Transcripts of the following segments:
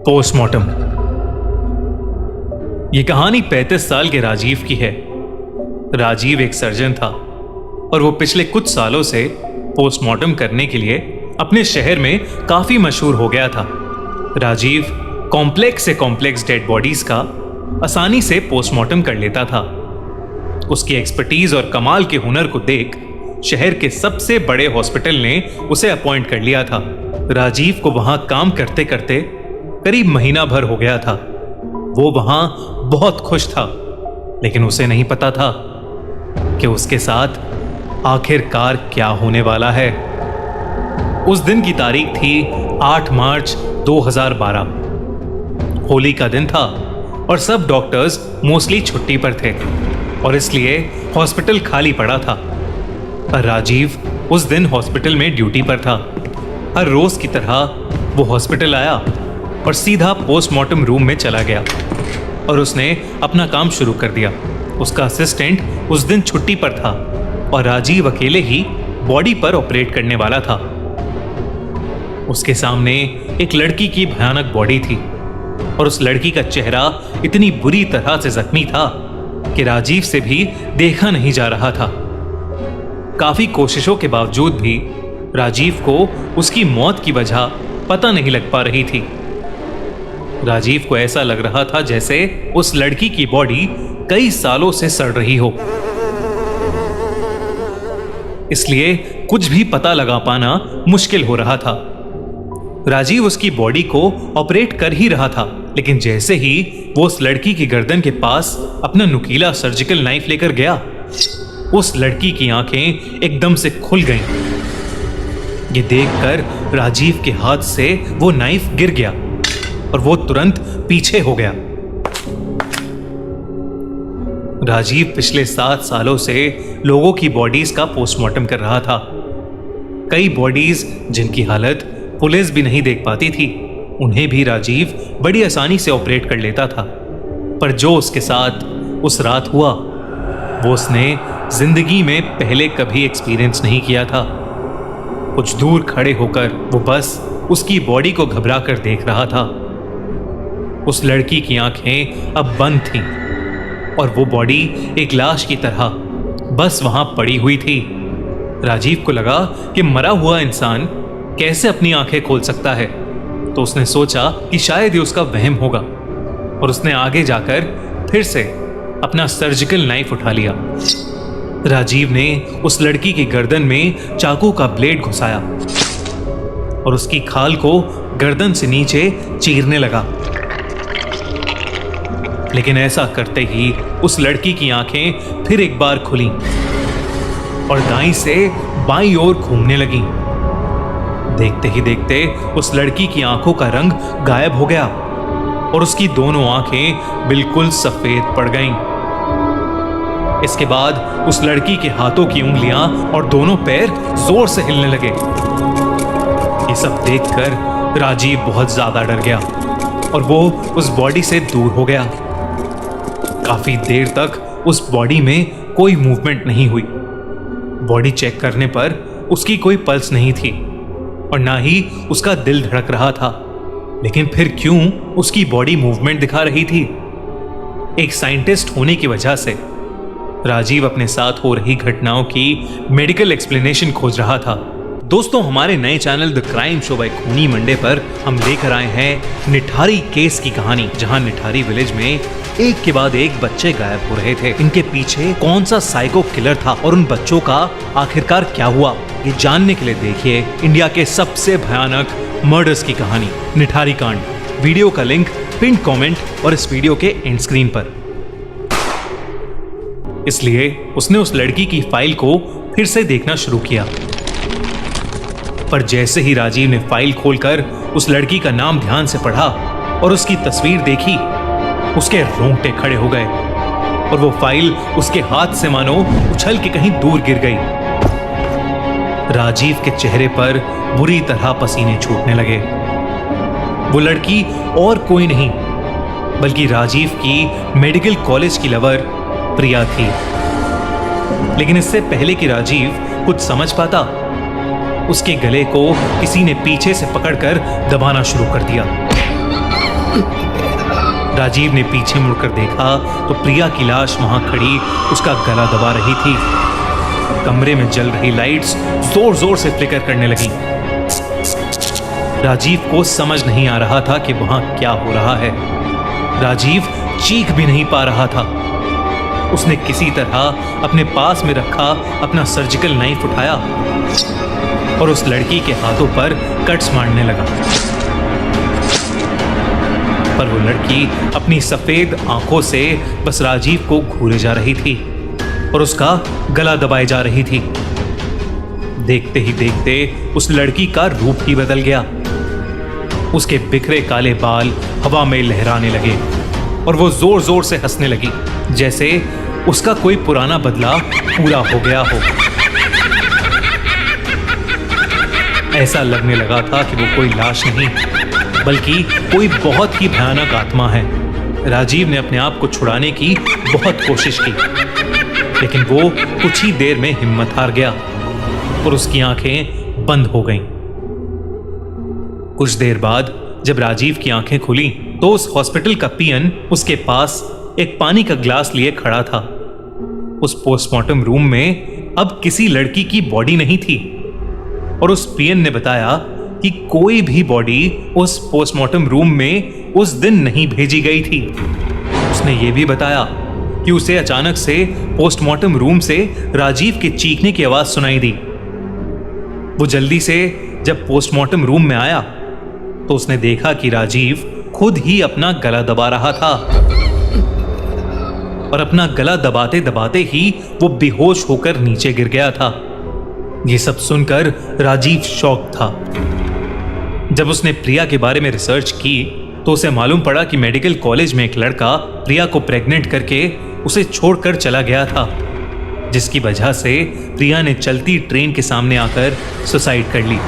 Postmortem. यह कहानी 35 साल के राजीव की है। राजीव एक सर्जन था और वो पिछले कुछ सालों से पोस्टमार्टम करने के लिए अपने शहर में काफी मशहूर हो गया था। राजीव कॉम्प्लेक्स से कॉम्प्लेक्स डेड बॉडीज का आसानी से पोस्टमार्टम कर लेता था। उसकी एक्सपर्टीज और कमाल के हुनर को देख शहर के सबसे बड़े हॉस्पिटल ने उसे अपॉइंट कर लिया था। राजीव को वहां काम करते करते करीब महीना भर हो गया था। वो वहां बहुत खुश था, लेकिन उसे नहीं पता था कि उसके साथ आखिरकार क्या होने वाला है। उस दिन की तारीख थी 8 मार्च 2012। होली का दिन था और सब डॉक्टर्स मोस्टली छुट्टी पर थे और इसलिए हॉस्पिटल खाली पड़ा था। पर राजीव उस दिन हॉस्पिटल में ड्यूटी पर था। हर रोज की तरह वो हॉस्पिटल आया और सीधा पोस्टमार्टम रूम में चला गया और उसने अपना काम शुरू कर दिया। उसका असिस्टेंट उस दिन छुट्टी पर था और राजीव अकेले ही बॉडी पर ऑपरेट करने वाला था। उसके सामने एक लड़की की भयानक बॉडी थी और उस लड़की का चेहरा इतनी बुरी तरह से जख्मी था कि राजीव से भी देखा नहीं जा रहा था। काफी कोशिशों के बावजूद भी राजीव को उसकी मौत की वजह पता नहीं लग पा रही थी। राजीव को ऐसा लग रहा था जैसे उस लड़की की बॉडी कई सालों से सड़ रही हो, इसलिए कुछ भी पता लगा पाना मुश्किल हो रहा था। राजीव उसकी बॉडी को ऑपरेट कर ही रहा था, लेकिन जैसे ही वो उस लड़की की गर्दन के पास अपना नुकीला सर्जिकल नाइफ लेकर गया, उस लड़की की आंखें एकदम से खुल गईं। ये देखकर राजीव के हाथ से वो नाइफ गिर गया और वो तुरंत पीछे हो गया। राजीव पिछले 7 सालों से लोगों की बॉडीज का पोस्टमार्टम कर रहा था। कई बॉडीज जिनकी हालत पुलिस भी नहीं देख पाती थी, उन्हें भी राजीव बड़ी आसानी से ऑपरेट कर लेता था। पर जो उसके साथ उस रात हुआ, वो उसने जिंदगी में पहले कभी एक्सपीरियंस नहीं किया था। कुछ दूर खड़े होकर वो बस उसकी बॉडी को घबरा कर देख रहा था। उस लड़की की आंखें अब बंद थीं और वो बॉडी एक लाश की तरह बस वहां पड़ी हुई थी। राजीव को लगा कि मरा हुआ इंसान कैसे अपनी आंखें खोल सकता है, तो उसने सोचा कि शायद ये उसका वहम होगा और उसने आगे जाकर फिर से अपना सर्जिकल नाइफ उठा लिया। राजीव ने उस लड़की की गर्दन में चाकू का ब्लेड घुसाया और उसकी खाल को गर्दन से नीचे चीरने लगा। लेकिन ऐसा करते ही उस लड़की की आंखें फिर एक बार खुलीं और दाईं से बाईं ओर घूमने लगीं। देखते ही देखते उस लड़की की आंखों का रंग गायब हो गया और उसकी दोनों आंखें बिल्कुल सफेद पड़ गईं। इसके बाद उस लड़की के हाथों की उंगलियां और दोनों पैर जोर से हिलने लगे। ये सब देखकर राजीव बहुत ज्यादा डर गया और वो उस बॉडी से दूर हो गया। काफी देर तक उस बॉडी में कोई मूवमेंट नहीं हुई। बॉडी चेक करने पर उसकी कोई पल्स नहीं थी और ना ही उसका दिल धड़क रहा था। लेकिन फिर क्यों उसकी बॉडी मूवमेंट दिखा रही थी? एक साइंटिस्ट होने की वजह से राजीव अपने साथ हो रही घटनाओं की मेडिकल एक्सप्लेनेशन खोज रहा था। दोस्तों, हमारे नए channel the crime show by खूनी मंडे पर हम लेकर आए हैं निठारी केस की कहानी, जहां निठारी विलेज में एक के बाद एक बच्चे गायब हो रहे थे। इनके पीछे कौन सा साइको किलर था और उन बच्चों का आखिरकार क्या हुआ, ये जानने के लिए देखिए इंडिया के सबसे भयानक मर्डर्स की कहानी, निठारी कांड। वीडियो का लिंक पिन कमेंट और इस वीडियो के एंड स्क्रीन पर। इसलिए उसने उस लड़की की फाइल को फिर से देखना शुरू किया। पर जैसे ही राजीव ने फाइल खोलकर उस लड़की का नाम ध्यान से पढ़ा और उसकी तस्वीर देखी, उसके रोंगटे खड़े हो गए और वो फाइल उसके हाथ से मानो उछल के कहीं दूर गिर गई। राजीव के चेहरे पर बुरी तरह पसीने छूटने लगे। वो लड़की और कोई नहीं बल्कि राजीव की मेडिकल कॉलेज की लवर प्रिया थी। लेकिन इससे पहले कि राजीव कुछ समझ पाता, उसके गले को किसी ने पीछे से पकड़कर दबाना शुरू कर दिया। राजीव ने पीछे मुड़कर देखा तो प्रिया की लाश वहां खड़ी उसका गला दबा रही थी। कमरे में जल रही लाइट्स जोर जोर से फ्लिकर करने लगी। राजीव को समझ नहीं आ रहा था कि वहां क्या हो रहा है। राजीव चीख भी नहीं पा रहा था। उसने किसी तरह अपने पास में रखा अपना सर्जिकल नाइफ उठाया और उस लड़की के हाथों पर कट्स मारने लगा। पर वो लड़की अपनी सफेद आंखों से बस राजीव को घूरे जा रही थी और उसका गला दबाए जा रही थी। देखते ही देखते उस लड़की का रूप ही बदल गया। उसके बिखरे काले बाल हवा में लहराने लगे और वो जोर जोर से हंसने लगी, जैसे उसका कोई पुराना बदला पूरा हो गया हो। ऐसा लगने लगा था कि वो कोई लाश नहीं बल्कि कोई बहुत ही भयानक आत्मा है। राजीव ने अपने आप को छुड़ाने की बहुत कोशिश की, लेकिन वो कुछ ही देर में हिम्मत हार गया और उसकी आंखें बंद हो गईं। कुछ देर बाद जब राजीव की आंखें खुली तो उस हॉस्पिटल का पीएन उसके पास एक पानी का ग्लास लिए खड़ा था। उस पोस्टमार्टम रूम में अब किसी लड़की की बॉडी नहीं थी और उस पीएन ने बताया कि कोई भी बॉडी उस पोस्टमार्टम रूम में उस दिन नहीं भेजी गई थी। उसने यह भी बताया कि उसे अचानक से पोस्टमार्टम रूम से राजीव के चीखने की आवाज सुनाई दी। वो जल्दी से जब पोस्टमार्टम रूम में आया तो उसने देखा कि राजीव खुद ही अपना गला दबा रहा था और अपना गला दबाते दबाते ही वो बेहोश होकर नीचे गिर गया था। ये सब सुनकर राजीव शॉक था। जब उसने प्रिया के बारे में रिसर्च की तो उसे मालूम पड़ा कि मेडिकल कॉलेज में एक लड़का प्रिया को प्रेग्नेंट करके उसे छोड़कर चला गया था, जिसकी वजह से प्रिया ने चलती ट्रेन के सामने आकर सुसाइड कर ली।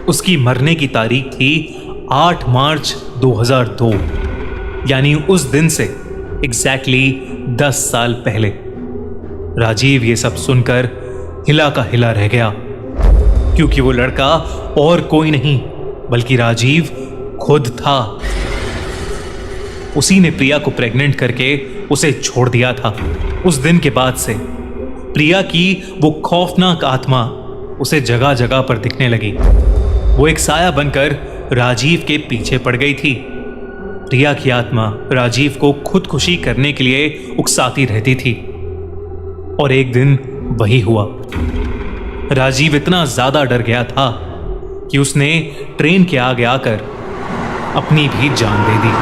उसकी मरने की तारीख थी 8 मार्च 2002, यानी उस दिन से एग्जैक्टली 10 साल पहले। राजीव ये सब सुनकर हिला का हिला रह गया, क्योंकि वो लड़का और कोई नहीं बल्कि राजीव खुद था। उसी ने प्रिया को प्रेग्नेंट करके उसे छोड़ दिया था। उस दिन के बाद से प्रिया की वो खौफनाक आत्मा उसे जगह जगह पर दिखने लगी। वो एक साया बनकर राजीव के पीछे पड़ गई थी। प्रिया की आत्मा राजीव को खुदकुशी करने के लिए उकसाती रहती थी और एक दिन वही हुआ। राजीव इतना ज्यादा डर गया था कि उसने ट्रेन के आगे आकर अपनी भी जान दे दी।